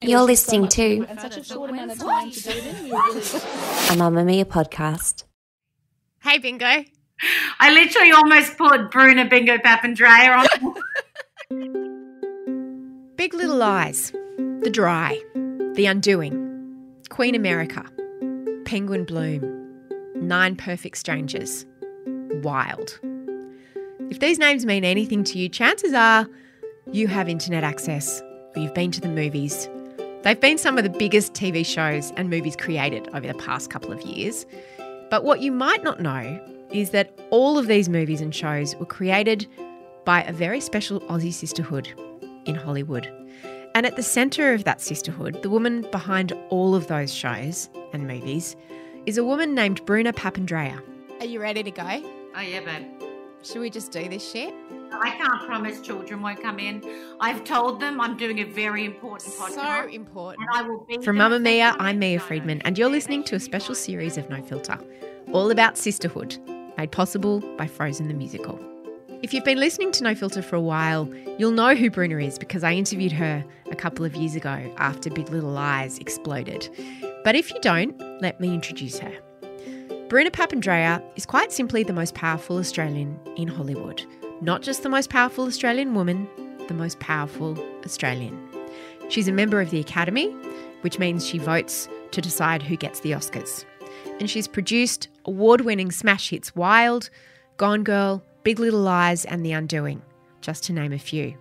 You're listening to and such a short amount of time to do it in. a Mamma Mia podcast. Hey, Bingo. I literally almost put Bruna Papandrea on. Big Little Lies, The Dry, The Undoing, Queen America, Penguin Bloom, 9 Perfect Strangers, Wild. If these names mean anything to you, chances are you have internet access or you've been to the movies. They've been some of the biggest TV shows and movies created over the past couple of years. But what you might not know is that all of these movies and shows were created by a very special Aussie sisterhood in Hollywood. And at the centre of that sisterhood, the woman behind all of those shows and movies is a woman named Bruna Papandrea. Are you ready to go? Oh, yeah, babe. Should we just do this shit? I can't promise children won't come in. I've told them I'm doing a very important podcast. So important. And I will be From Mamma Mia, I'm Mia Friedman, and you're listening to a special series of No Filter, all about sisterhood, made possible by Frozen the Musical. If you've been listening to No Filter for a while, you'll know who Bruna is because I interviewed her a couple of years ago after Big Little Lies exploded. But if you don't, let me introduce her. Bruna Papandrea is quite simply the most powerful Australian in Hollywood. Not just the most powerful Australian woman, the most powerful Australian. She's a member of the Academy, which means she votes to decide who gets the Oscars. And she's produced award-winning smash hits Wild, Gone Girl, Big Little Lies and The Undoing, just to name a few.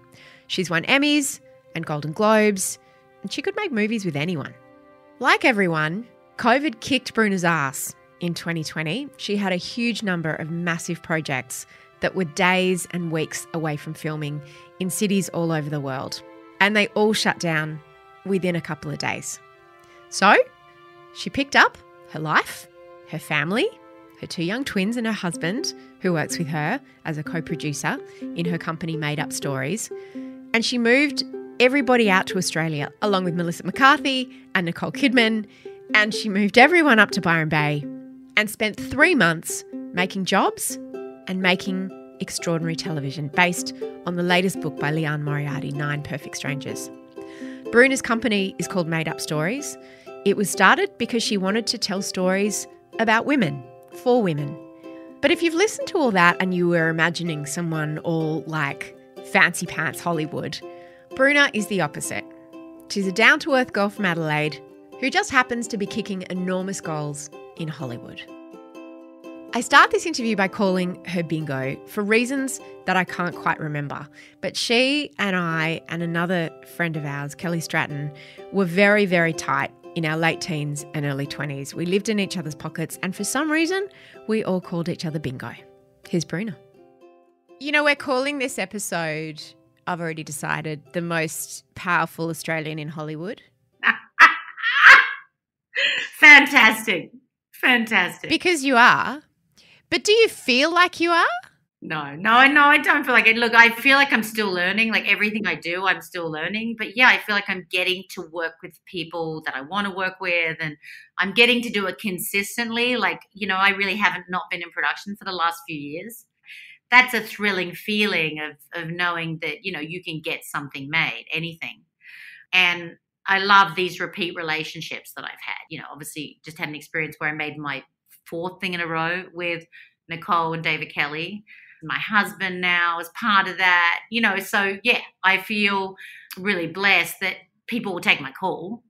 She's won Emmys and Golden Globes, and she could make movies with anyone. Like everyone, COVID kicked Bruna's ass in 2020. She had a huge number of massive projects that were days and weeks away from filming in cities all over the world. And they all shut down within a couple of days. So she picked up her life, her family, her 2 young twins and her husband, who works with her as a co-producer in her company Made Up Stories. And she moved everybody out to Australia, along with Melissa McCarthy and Nicole Kidman. And she moved everyone up to Byron Bay and spent 3 months making jobs and making extraordinary television based on the latest book by Leah Moriarty, 9 Perfect Strangers. Bruna's company is called Made Up Stories. It was started because she wanted to tell stories about women, for women. But if you've listened to all that and you were imagining someone all like fancy pants Hollywood, Bruna is the opposite. She's a down-to-earth girl from Adelaide who just happens to be kicking enormous goals in Hollywood. I start this interview by calling her Bingo for reasons that I can't quite remember. But she and I and another friend of ours, Kelly Stratton, were very, very tight in our late teens and early 20s. We lived in each other's pockets and for some reason, we all called each other Bingo. Here's Bruna. You know, we're calling this episode, I've already decided, the most powerful Australian in Hollywood. Fantastic. Fantastic. Because you are. But do you feel like you are? No, I don't feel like it. Look, I feel like I'm still learning. Like everything I do, I'm still learning. But yeah, I feel like I'm getting to work with people that I want to work with and I'm getting to do it consistently. Like, you know, I really haven't not been in production for the last few years. That's a thrilling feeling of knowing that, you know, you can get something made, anything. And I love these repeat relationships that I've had. You know, obviously just had an experience where I made my 4th thing in a row with Nicole and David Kelly. My husband now is part of that, you know, so yeah, I feel really blessed that people will take my call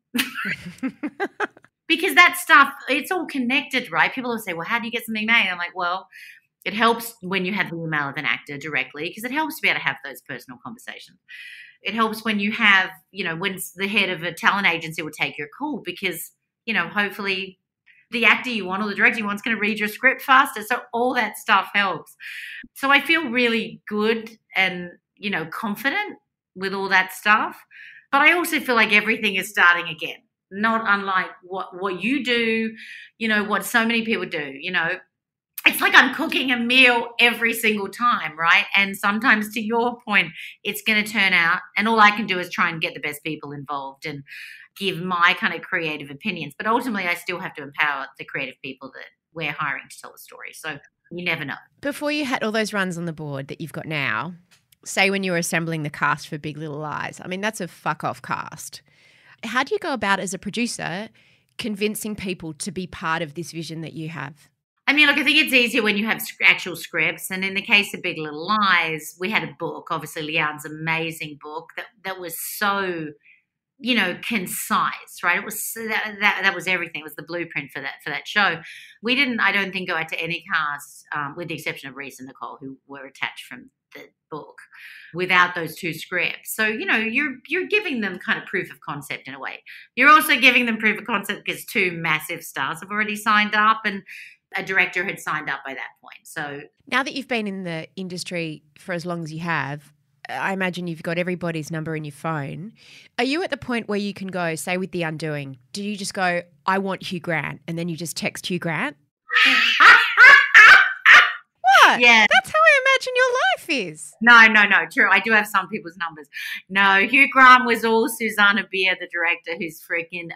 because that stuff, it's all connected, right? People will say, well, how do you get something made? I'm like, well, it helps when you have the email of an actor directly because it helps to be able to have those personal conversations. It helps when you have, you know, when the head of a talent agency will take your call because, you know, hopefully the actor you want or the director you want is going to read your script faster. So all that stuff helps. So I feel really good and, you know, confident with all that stuff. But I also feel like everything is starting again, not unlike what you do, you know, what so many people do, you know. It's like I'm cooking a meal every single time, right? And sometimes, to your point, it's going to turn out, and all I can do is try and get the best people involved and give my kind of creative opinions. But ultimately, I still have to empower the creative people that we're hiring to tell the story. So you never know. Before you had all those runs on the board that you've got now, say when you were assembling the cast for Big Little Lies, I mean, that's a fuck-off cast. How do you go about as a producer convincing people to be part of this vision that you have? I mean, look, I think it's easier when you have actual scripts. And in the case of Big Little Lies, we had a book, obviously Leanne's amazing book that was so, concise, right? It was that was everything. It was the blueprint for that show. We didn't, I don't think, go out to any cast, with the exception of Reese and Nicole, who were attached from the book, without those two scripts. So, you're giving them kind of proof of concept in a way. You're also giving them proof of concept because two massive stars have already signed up and a director had signed up by that point. So now that you've been in the industry for as long as you have, I imagine you've got everybody's number in your phone. Are you at the point where you can go, say with The Undoing, do you just go, I want Hugh Grant, and then you just text Hugh Grant? What? Yeah. That's how I imagine your life is. No, true. I do have some people's numbers. No, Hugh Grant was all Susanna Bier, the director, who's freaking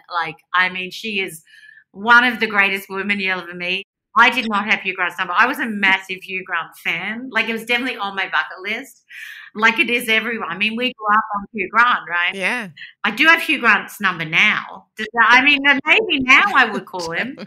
she is one of the greatest women you'll ever meet. I did not have Hugh Grant's number. I was a massive Hugh Grant fan. It was definitely on my bucket list, like it is everyone. I mean, we grew up on Hugh Grant, right? Yeah. I do have Hugh Grant's number now. Maybe now I would call him.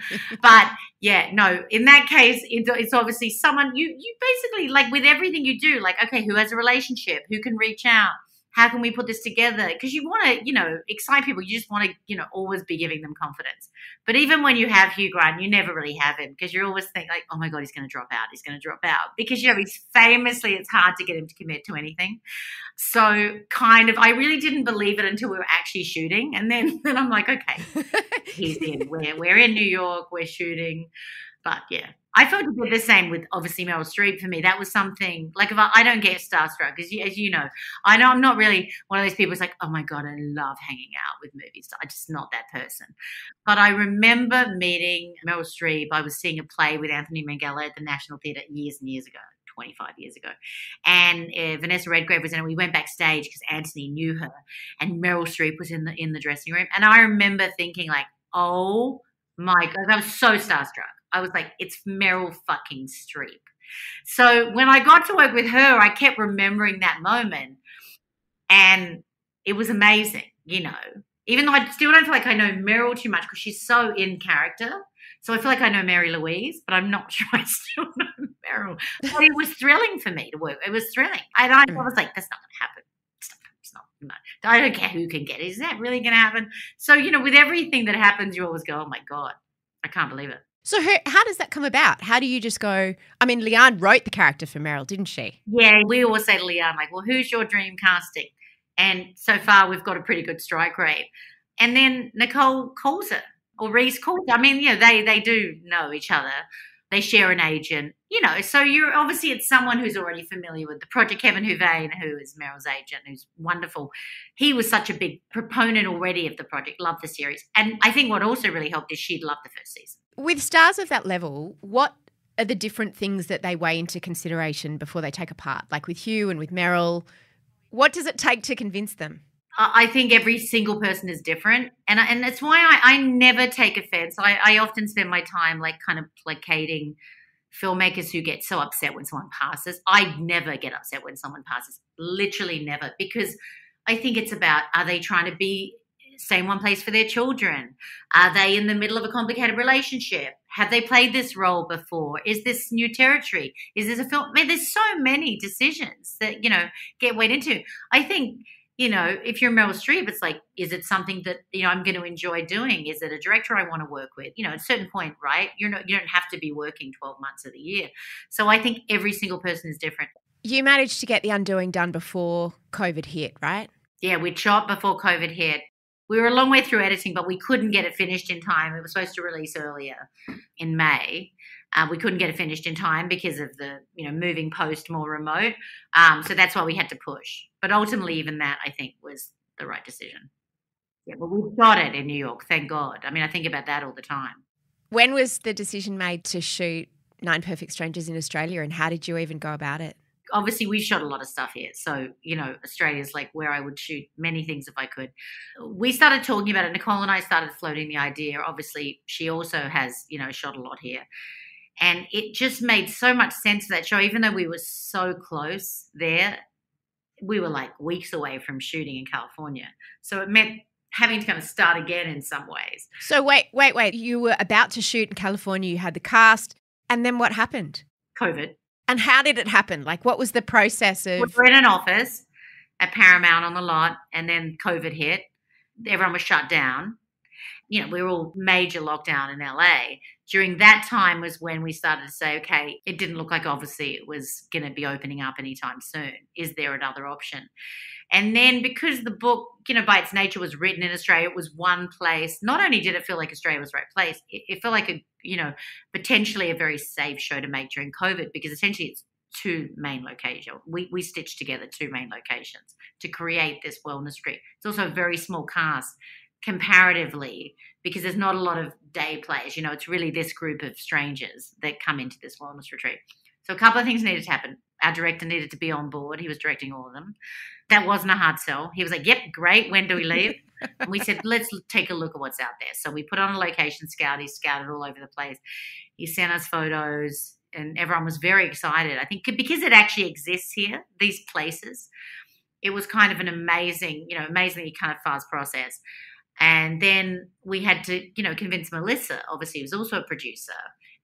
But, yeah, no, in that case, it's obviously someone you basically, with everything you do, okay, who has a relationship, who can reach out, how can we put this together? Because you want to, excite people. You just want to, always be giving them confidence. But even when you have Hugh Grant, you never really have him because you always think oh my God, he's going to drop out. He's going to drop out because, he's famously, it's hard to get him to commit to anything. So I really didn't believe it until we were actually shooting. And then I'm like, okay, he's in. We're in New York. We're shooting. But yeah, I felt a bit the same with obviously Meryl Streep. For me, that was something if I don't get starstruck, because as you know, I'm not really one of those people who's like, oh my God, I love hanging out with movie stars. I'm just not that person. But I remember meeting Meryl Streep. I was seeing a play with Anthony Minghella at the National Theatre years and years ago. 25 years ago. And Vanessa Redgrave was in it. We went backstage because Anthony knew her and Meryl Streep was in the dressing room. And I remember thinking oh my God, I was so starstruck. I was like, it's Meryl fucking Streep. So when I got to work with her, I kept remembering that moment and it was amazing, even though I still don't feel like I know Meryl too much because she's so in character. So I feel like I know Mary Louise, but I'm not sure I still know Meryl. But it was thrilling for me to work. It was thrilling. And I was like, that's not going to happen. It's not. No. I don't care who can get it. Is that really going to happen? So, with everything that happens, you always go, oh my God, I can't believe it. So how does that come about? How do you just go, Leanne wrote the character for Meryl, didn't she? Yeah, we always say to Leanne, well, who's your dream casting? And so far we've got a pretty good strike rate. And then Nicole calls her or Reese calls her. They do know each other. They share an agent, so you're obviously it's someone who's already familiar with the project. Kevin Huvane, who is Meryl's agent, who's wonderful. He was such a big proponent already of the project, loved the series. And I think what also really helped is she'd loved the first season. With stars of that level, what are the different things that they weigh into consideration before they take a part? Like with Hugh and with Meryl, what does it take to convince them? I think every single person is different. And that's why I never take offense. I often spend my time kind of placating filmmakers who get so upset when someone passes. I never get upset when someone passes, literally never, because I think it's about, are they trying to stay in one place for their children? Are they in the middle of a complicated relationship? Have they played this role before? Is this new territory? Is this a film? There's so many decisions that, get weighed into. I think, if you're Meryl Streep, it's is it something that, I'm going to enjoy doing? Is it a director I want to work with? At a certain point, right? You don't have to be working 12 months of the year. So I think every single person is different. You managed to get The Undoing done before COVID hit, right? Yeah, we shot before COVID hit. We were a long way through editing, but we couldn't get it finished in time. It was supposed to release earlier in May. We couldn't get it finished in time because of the, moving post more remote. So that's why we had to push. But ultimately, even that, I think, was the right decision. Yeah, but we shot it in New York, thank God. I think about that all the time. When was the decision made to shoot Nine Perfect Strangers in Australia, and how did you even go about it? Obviously, we shot a lot of stuff here. So, Australia's where I would shoot many things if I could. We started talking about it. Nicole and I started floating the idea. Obviously, she also has, shot a lot here. And it just made so much sense for that show, even though we were so close there. We were weeks away from shooting in California. So it having to kind of start again in some ways. So wait. You were about to shoot in California. You had the cast. And then what happened? COVID. And how did it happen? Like, what was the process We of? were in an office at Paramount on the lot, and then COVID hit. Everyone was shut down. You know, we were all major lockdown in LA. During that time was when we started to say, okay, it didn't look like obviously it was going to be opening up anytime soon. Is there another option? And then because the book, you know, by its nature was written in Australia, it was one place. Not only did it feel like Australia was the right place, it felt like a, you know, potentially a very safe show to make during COVID, because essentially it's two main locations. We stitched together two main locations to create this wellness retreat. It's also a very small cast comparatively, because there's not a lot of day players. You know, it's really this group of strangers that come into this wellness retreat. So a couple of things needed to happen. Our director needed to be on board. He was directing all of them. That wasn't a hard sell. He was like, yep, great. When do we leave? And we said, let's take a look at what's out there. So we put on a location scout. He scouted all over the place. He sent us photos, and everyone was very excited. I think because it actually exists here, these places, it was kind of an amazingly kind of fast process. And then we had to, you know, convince Melissa, obviously, who's also a producer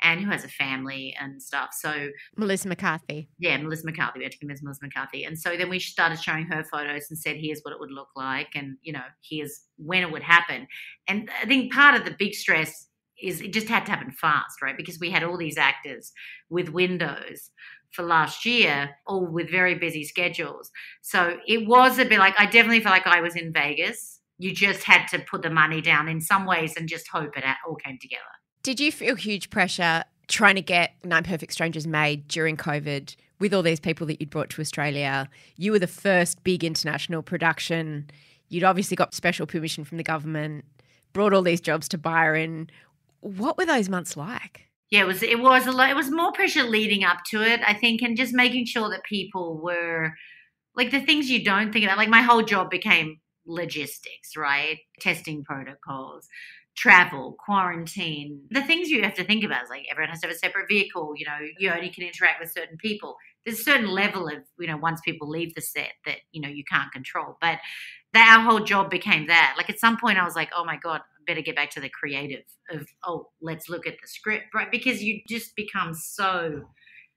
and who has a family and stuff. So Melissa McCarthy. Yeah, Melissa McCarthy. We had to convince Melissa McCarthy. And so then we started showing her photos and said, here's what it would look like, and, you know, here's when it would happen. And I think part of the big stress is it just had to happen fast, right? Because we had all these actors with windows for last year, all with very busy schedules. So it was a bit like, I definitely felt like I was in Vegas. You just had to put the money down in some ways and just hope it all came together. Did you feel huge pressure trying to get Nine Perfect Strangers made during COVID with all these people that you'd brought to Australia? You were the first big international production. You'd obviously got special permission from the government, brought all these jobs to Byron. What were those months like? Yeah, it was a lot. It was more pressure leading up to it, I think, and just making sure that people were like the things you don't think about. Like my whole job became logistics, right? Testing protocols, travel, quarantine, the things you have to think about is like everyone has to have a separate vehicle, you know, you only can interact with certain people. There's a certain level of, you know, once people leave the set that, you know, you can't control. But that our whole job became that. Like at some point I was like, oh my God, I better get back to the creative of, oh, let's look at the script, right? Because you just become so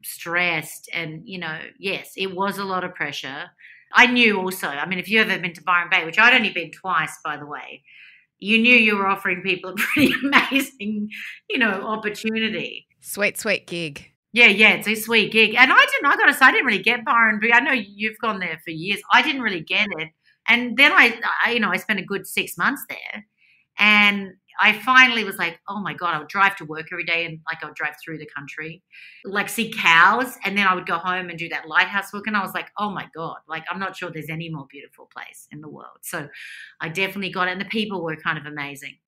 stressed and, you know, yes, it was a lot of pressure. I knew also, I mean, if you've ever been to Byron Bay, which I'd only been twice, by the way, you knew you were offering people a pretty amazing, you know, opportunity. Sweet, sweet gig. Yeah, it's a sweet gig. And I got to say, I didn't really get Byron Bay. I know you've gone there for years. I didn't really get it. And then I spent a good 6 months there. And I finally was like, oh my God, I would drive to work every day, and like I would drive through the country, like see cows, and then I would go home and do that lighthouse work. And I was like, oh my God, like I'm not sure there's any more beautiful place in the world. So I definitely got it. And the people were kind of amazing.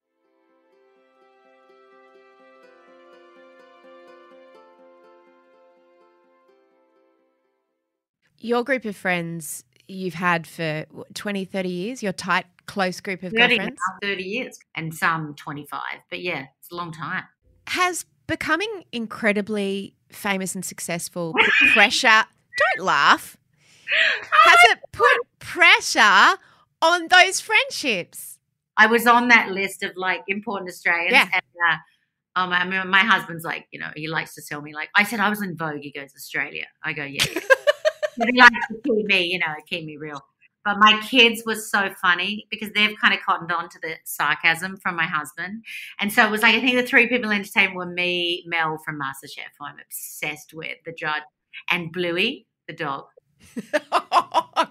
Your group of friends you've had for 20, 30 years, your tight, close group of 30 girlfriends? now, 30 years, and some 25. But yeah, it's a long time. Has becoming incredibly famous and successful put pressure? Don't laugh. Has it put pressure on those friendships? I was on that list of like important Australians. Yeah. And I mean, my husband's like, you know, he likes to tell me, like, I said I was in Vogue. He goes, Australia. I go, yeah. But he likes to keep me, you know, keep me real. But my kids were so funny because they've kind of cottoned on to the sarcasm from my husband. And so it was like, I think the three people in entertainment were me, Mel from MasterChef, who I'm obsessed with, the judge, and Bluey, the dog.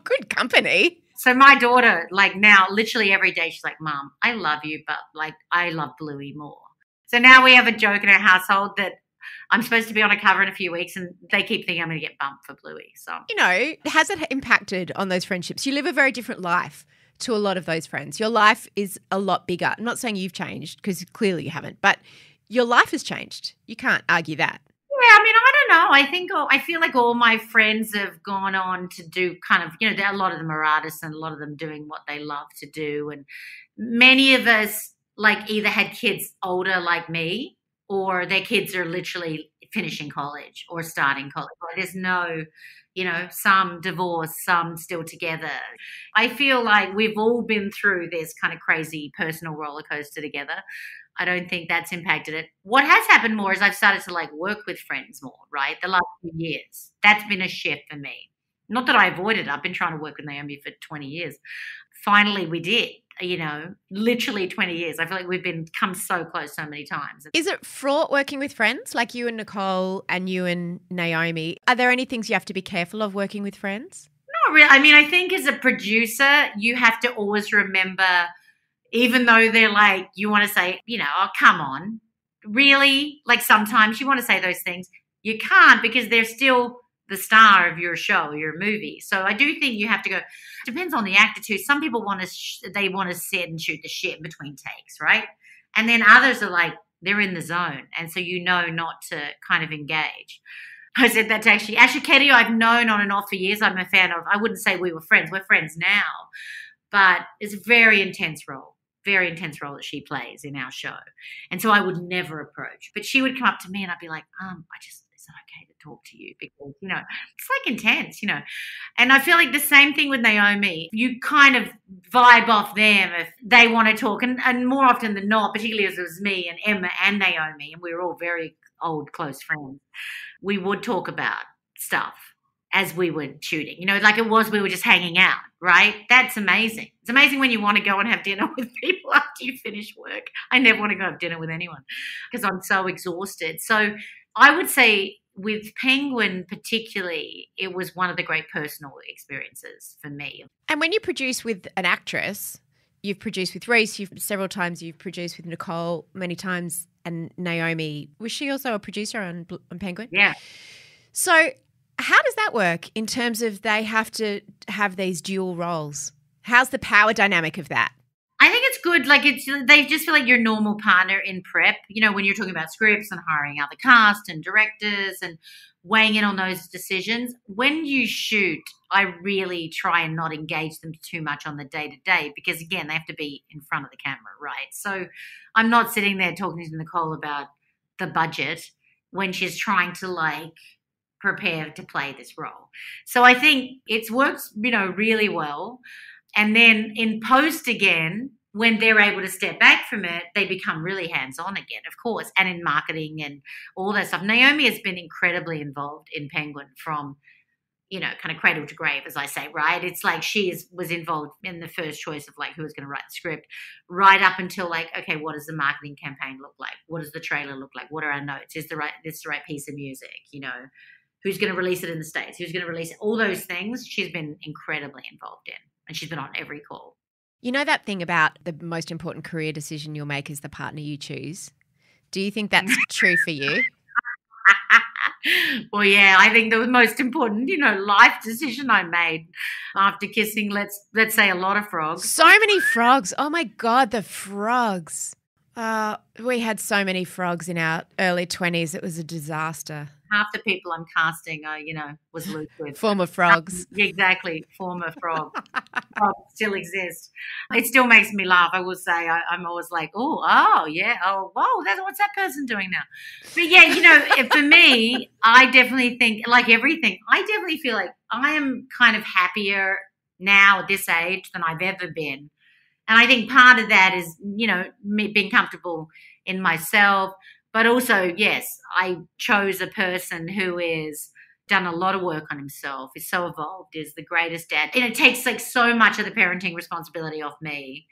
Good company. So my daughter, like now, literally every day, she's like, Mom, I love you, but like I love Bluey more. So now we have a joke in our household that I'm supposed to be on a cover in a few weeks, and they keep thinking I'm going to get bumped for Bluey. So, you know, has it impacted on those friendships? You live a very different life to a lot of those friends. Your life is a lot bigger. I'm not saying you've changed because clearly you haven't, but your life has changed. You can't argue that. Yeah, I mean, I don't know. I feel like all my friends have gone on to do kind of, you know, a lot of them are artists and a lot of them doing what they love to do. And many of us like either had kids older like me, or their kids are literally finishing college or starting college. Like, there's no, some divorced, some still together. I feel like we've all been through this kind of crazy personal roller coaster together. I don't think that's impacted it. What has happened more is I've started to work with friends more, right? The last few years. That's been a shift for me. Not that I avoided it. I've been trying to work with Naomi for 20 years. Finally, we did, literally 20 years. I feel like we've come so close so many times. Is it fraught working with friends like you and Nicole and you and Naomi? Are there any things you have to be careful of working with friends? Not really. I mean, I think as a producer, you have to always remember, even though they're you want to say, oh, come on. Really? Sometimes you want to say those things. You can't because they're still the star of your show or your movie. So I do think you have to go. Depends on the actor too. Some people want to they want to sit and shoot the shit between takes, right? And then others are they're in the zone, and so not to kind of engage. I said that to Ashley Ketty, I've known on and off for years. I'm a fan of. I wouldn't say we were friends. We're friends now, but it's a very intense role that she plays in our show, and so I would never approach. But she would come up to me, and I'd be like, is it okay to talk to you? Because, it's intense, And I feel like the same thing with Naomi. You kind of vibe off them if they want to talk. And more often than not, particularly as it was me and Emma and Naomi, and we were all very old, close friends, we would talk about stuff as we were shooting. It was we were just hanging out, right? That's amazing. It's amazing when you want to go and have dinner with people after you finish work. I never want to go have dinner with anyone because I'm so exhausted. So I would say with Penguin particularly, it was one of the great personal experiences for me. And when you produce with an actress, you've produced with Reese, several times you've produced with Nicole many times, and Naomi, was she also a producer on Penguin? Yeah. So how does that work in terms of they have to have these dual roles? How's the power dynamic of that? I think it's good. They just feel like your normal partner in prep, when you're talking about scripts and hiring out the cast and directors and weighing in on those decisions. When you shoot, I really try and not engage them too much on the day-to-day because, again, they have to be in front of the camera, right? So I'm not sitting there talking to Nicole about the budget when she's trying to, prepare to play this role. So I think it's worked, really well. And then in post again, when they're able to step back from it, they become really hands-on again, of course, and in marketing and all that stuff. Naomi has been incredibly involved in Penguin from, kind of cradle to grave, as I say, right? It's she was involved in the first choice of who was going to write the script right up until okay, what does the marketing campaign look like? What does the trailer look like? What are our notes? Is this the right piece of music? Who's going to release it in the States? Who's going to release it? All those things she's been incredibly involved in. And she's been on every call. You know that thing about the most important career decision you'll make is the partner you choose? Do you think that's true for you? Well, yeah, I think the most important, life decision I made after kissing, let's say a lot of frogs. So many frogs. Oh, my God, the frogs. We had so many frogs in our early 20s. It was a disaster. Half the people I'm casting are, was loose with. Former frogs. Exactly, former frogs. Frogs still exist. It still makes me laugh. I will say I'm always yeah, what's that person doing now? But yeah, for me, I definitely think, everything, I definitely feel like I am kind of happier now at this age than I've ever been. And I think part of that is, me being comfortable in myself. But also, yes, I chose a person who is done a lot of work on himself, is so evolved, is the greatest dad. And it takes so much of the parenting responsibility off me.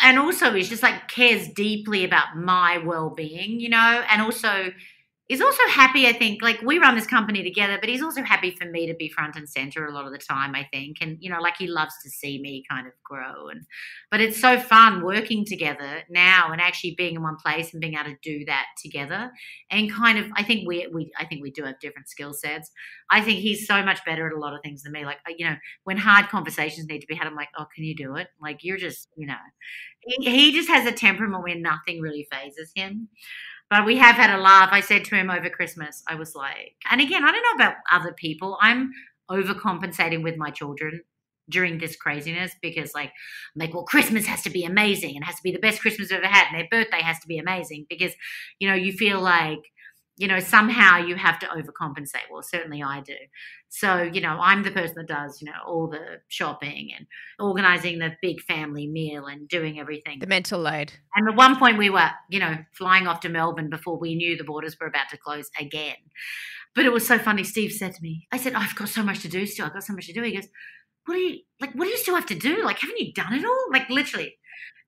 And also is just cares deeply about my well-being, and also he's also happy, I think, we run this company together, but he's also happy for me to be front and center a lot of the time, I think. And, he loves to see me kind of grow. But it's so fun working together now and actually being in one place and being able to do that together. And kind of, I think we do have different skill sets. I think he's so much better at a lot of things than me. When hard conversations need to be had, I'm oh, can you do it? You're just, he just has a temperament where nothing really phases him. But we have had a laugh. I said to him over Christmas, I was and again, I don't know about other people. I'm overcompensating with my children during this craziness because like, I'm like, well, Christmas has to be amazing and has to be the best Christmas we've ever had. And their birthday has to be amazing because, you know, you feel like, you know, somehow you have to overcompensate. Well, certainly I do. So, you know, I'm the person that does, you know, all the shopping and organizing the big family meal and doing everything. The mental load. And at one point we were, you know, flying off to Melbourne before we knew the borders were about to close again. But it was so funny. Steve said to me, I said, I've got so much to do still. I've got so much to do. He goes, what do you still have to do? Like, haven't you done it all? Like, literally.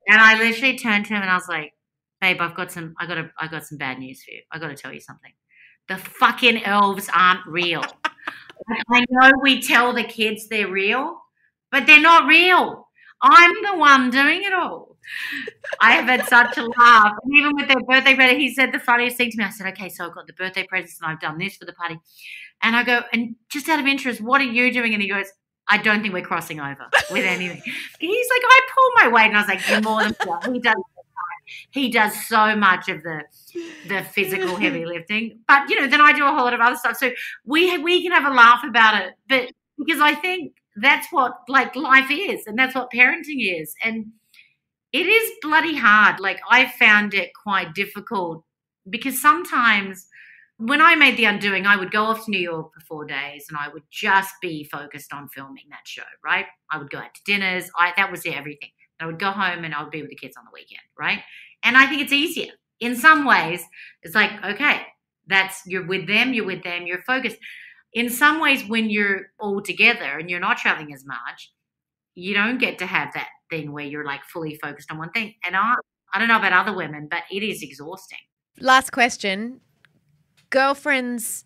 And I literally turned to him and I was like, babe, I got some bad news for you. I got to tell you something. The fucking elves aren't real. I know we tell the kids they're real, but they're not real. I'm the one doing it all. I have had such a laugh. And even with their birthday present, he said the funniest thing to me. I said, okay, so I've got the birthday presents and I've done this for the party. And I go, and just out of interest, what are you doing? And he goes, I don't think we're crossing over with anything. He's like, I pull my weight. And I was like, you're more than that. He does so much of the physical heavy lifting. But, you know, then I do a whole lot of other stuff. So we can have a laugh about it. But because I think that's what, like, life is and that's what parenting is. And it is bloody hard. Like, I found it quite difficult because sometimes when I made The Undoing, I would go off to New York for 4 days and I would just be focused on filming that show, right? I would go out to dinners. That was everything. I would go home and I would be with the kids on the weekend, right? And I think it's easier. In some ways, it's like, okay, you're with them, you're focused. In some ways, when you're all together and you're not traveling as much, you don't get to have that thing where you're like fully focused on one thing. And I don't know about other women, but it is exhausting. Last question. Girlfriends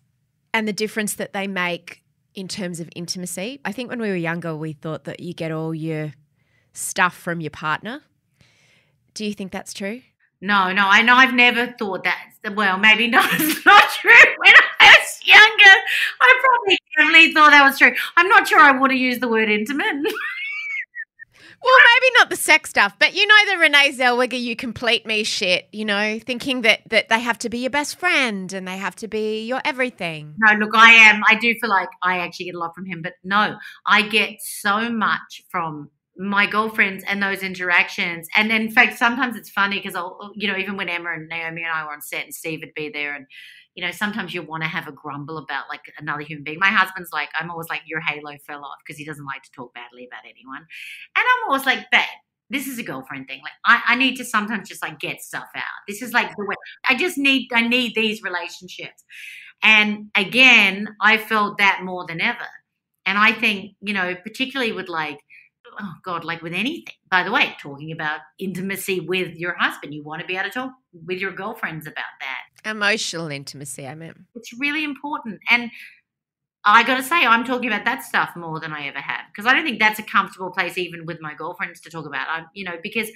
and the difference that they make in terms of intimacy. I think when we were younger, we thought that you get all your stuff from your partner. Do you think that's true? No, I know I've never thought that. Well, maybe not. It's not true. When I was younger, I probably definitely thought that was true. I'm not sure I would have used the word intimate. Well, maybe not the sex stuff, but you know the Renee Zellweger, you complete me shit, you know, thinking that they have to be your best friend and they have to be your everything. No, look, I do feel like I actually get a lot from him, but no, I get so much from my girlfriends and those interactions. And in fact, sometimes it's funny because I'll, you know, even when Emma and Naomi and I were on set and Steve would be there and, you know, sometimes you want to have a grumble about like another human being. My husband's like, I'm always like, your halo fell off because he doesn't like to talk badly about anyone. And I'm always like, babe, this is a girlfriend thing. Like I need to sometimes just like get stuff out. This is like the way I need these relationships. And again, I felt that more than ever. And I think, you know, particularly with like, oh God, like with anything. By the way, talking about intimacy with your husband, you want to be able to talk with your girlfriends about that. Emotional intimacy, I mean. It's really important. And I got to say, I'm talking about that stuff more than I ever have because I don't think that's a comfortable place even with my girlfriends to talk about. You know, because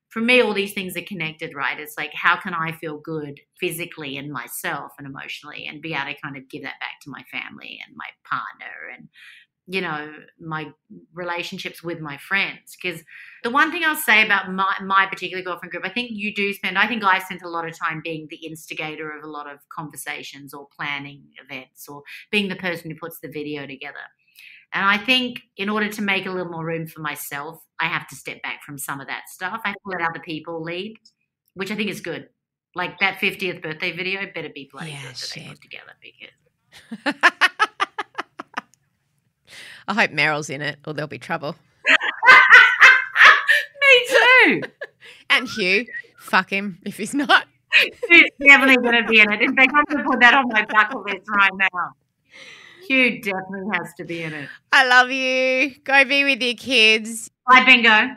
for me, all these things are connected, right? It's like, how can I feel good physically and myself and emotionally and be able to kind of give that back to my family and my partner and, you know, my relationships with my friends. Because the one thing I'll say about my particular girlfriend group, I think I spent a lot of time being the instigator of a lot of conversations or planning events or being the person who puts the video together. And I think in order to make a little more room for myself, I have to step back from some of that stuff. I have to let other people lead, which I think is good. Like that 50th birthday video better be bloody good that they put together because... I hope Meryl's in it or there'll be trouble. Me too. And Hugh, fuck him if he's not. Hugh's definitely going to be in it. In fact, I'm going to put that on my bucket list right now. Hugh definitely has to be in it. I love you. Go be with your kids. Bye, Bingo.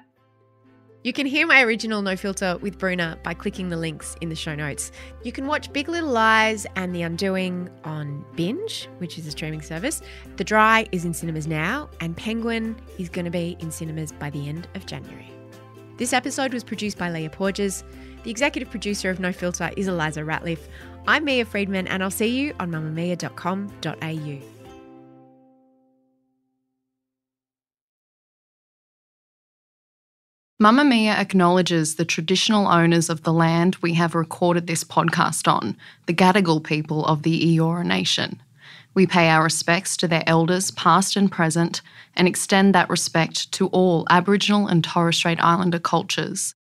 You can hear my original No Filter with Bruna by clicking the links in the show notes. You can watch Big Little Lies and The Undoing on Binge, which is a streaming service. The Dry is in cinemas now, and Penguin is going to be in cinemas by the end of January. This episode was produced by Leah Porges. The executive producer of No Filter is Elissa Ratliff. I'm Mia Friedman, and I'll see you on mamamia.com.au. Mamma Mia acknowledges the traditional owners of the land we have recorded this podcast on, the Gadigal people of the Eora Nation. We pay our respects to their elders, past and present, and extend that respect to all Aboriginal and Torres Strait Islander cultures.